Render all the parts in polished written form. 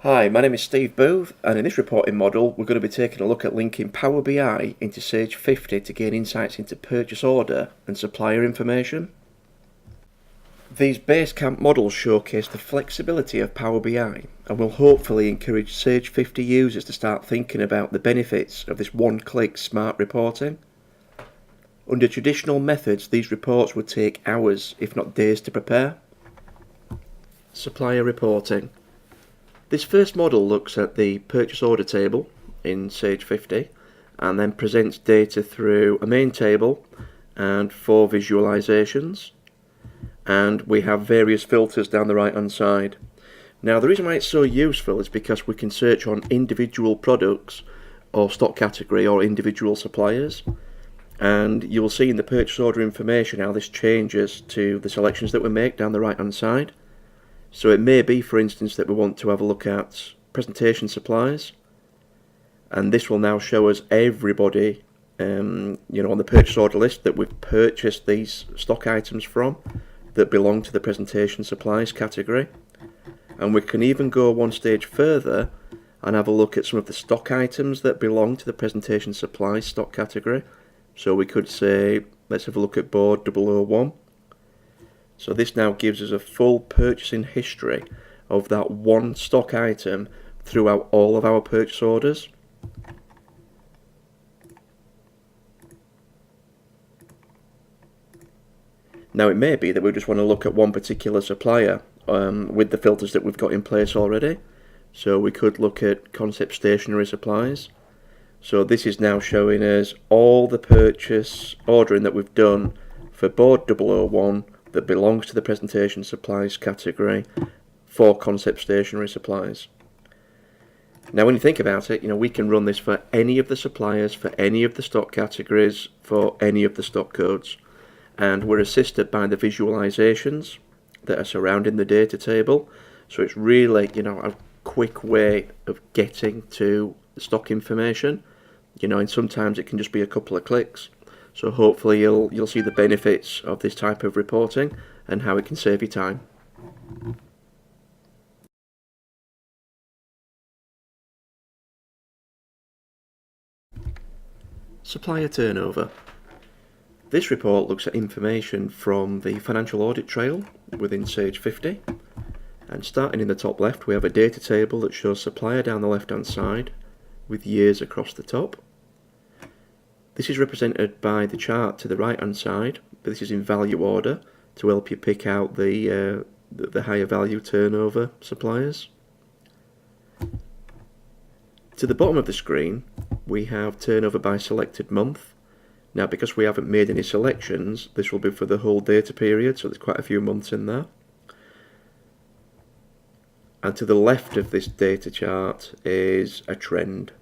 Hi, my name is Steve Booth, and in this reporting model we're going to be taking a look at linking Power BI into Sage 50 to gain insights into purchase order and supplier information. These Basecamp models showcase the flexibility of Power BI and will hopefully encourage Sage 50 users to start thinking about the benefits of this one-click smart reporting. Under traditional methods, these reports would take hours, if not days, to prepare. Supplier reporting. This first model looks at the purchase order table in Sage 50 and then presents data through a main table and 4 visualizations, and we have various filters down the right hand side. Now the reason why it's so useful is because we can search on individual products or stock category or individual suppliers, and you'll see in the purchase order information how this changes to the selections that we make down the right hand side. So it may be, for instance, that we want to have a look at presentation supplies, and this will now show us everybody on the purchase order list that we've purchased these stock items from that belong to the presentation supplies category. And we can even go one stage further and have a look at some of the stock items that belong to the presentation supplies stock category. So we could say, let's have a look at board 001. So this now gives us a full purchasing history of that one stock item throughout all of our purchase orders. Now it may be that we just want to look at one particular supplier with the filters that we've got in place already. So we could look at Concept Stationery Supplies. So this is now showing us all the purchase ordering that we've done for board 001 that belongs to the presentation supplies category for Concept Stationery Supplies. Now when you think about it, we can run this for any of the suppliers, for any of the stock categories, for any of the stock codes, and we're assisted by the visualizations that are surrounding the data table. So it's really a quick way of getting to the stock information, and sometimes it can just be a couple of clicks. So hopefully you'll see the benefits of this type of reporting and how it can save you time. Supplier turnover. This report looks at information from the financial audit trail within Sage 50, and starting in the top left we have a data table that shows supplier down the left hand side with years across the top. This is represented by the chart to the right hand side, but this is in value order to help you pick out the higher value turnover suppliers. To the bottom of the screen we have turnover by selected month. Now because we haven't made any selections, this will be for the whole data period, so there's quite a few months in there. And to the left of this data chart is a trend.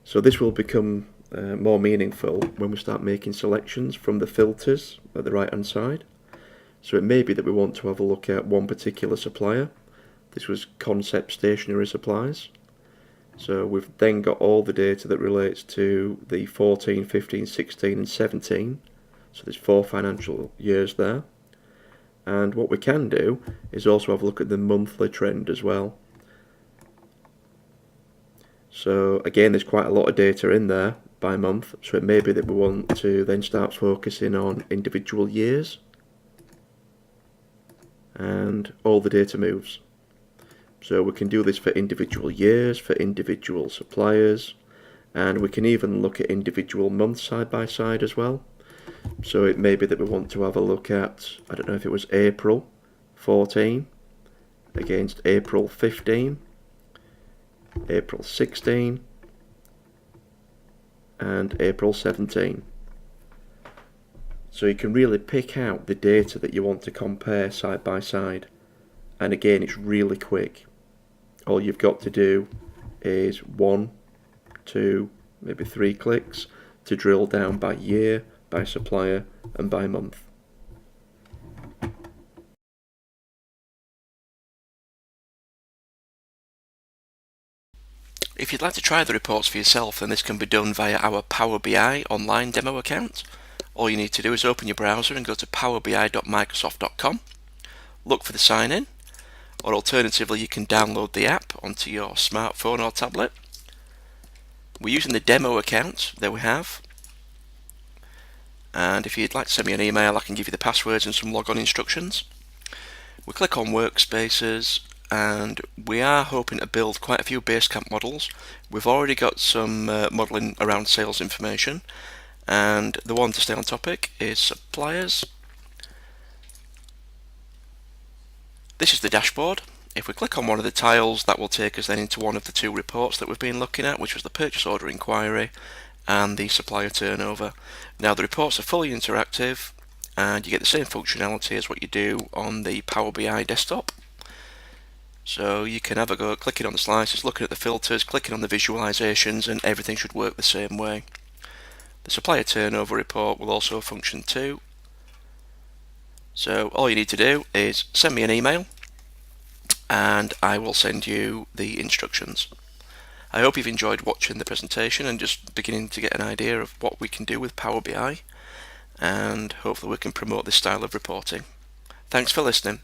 So this will become more meaningful when we start making selections from the filters at the right hand side. So it may be that we want to have a look at one particular supplier. This was Concept Stationery Supplies. So we've then got all the data that relates to the 14, 15, 16 and 17. So there's 4 financial years there. And what we can do is also have a look at the monthly trend as well. So again, there's quite a lot of data in there by month, so it may be that we want to then start focusing on individual years, and all the data moves. So we can do this for individual years, for individual suppliers, and we can even look at individual months side by side as well. So it may be that we want to have a look at, I don't know if it was April 14 against April 15, April 16 and April 17. So you can really pick out the data that you want to compare side by side, and again it's really quick. All you've got to do is 1, 2, maybe 3 clicks to drill down by year, by supplier and by month. If you'd like to try the reports for yourself, then this can be done via our Power BI online demo account. All you need to do is open your browser and go to powerbi.microsoft.com, look for the sign in, or alternatively you can download the app onto your smartphone or tablet. We're using the demo account that we have, and if you'd like to send me an email I can give you the passwords and some logon instructions. We click on Workspaces, and we are hoping to build quite a few Basecamp models. We've already got some modelling around sales information, and the one to stay on topic is suppliers. This is the dashboard. If we click on one of the tiles, that will take us then into one of the two reports that we've been looking at, which was the purchase order inquiry and the supplier turnover. Now the reports are fully interactive, and you get the same functionality as what you do on the Power BI desktop. So you can have a go at clicking on the slices, looking at the filters, clicking on the visualizations, and everything should work the same way. The supplier turnover report will also function too. So all you need to do is send me an email and I will send you the instructions. I hope you've enjoyed watching the presentation and just beginning to get an idea of what we can do with Power BI, and hopefully we can promote this style of reporting. Thanks for listening.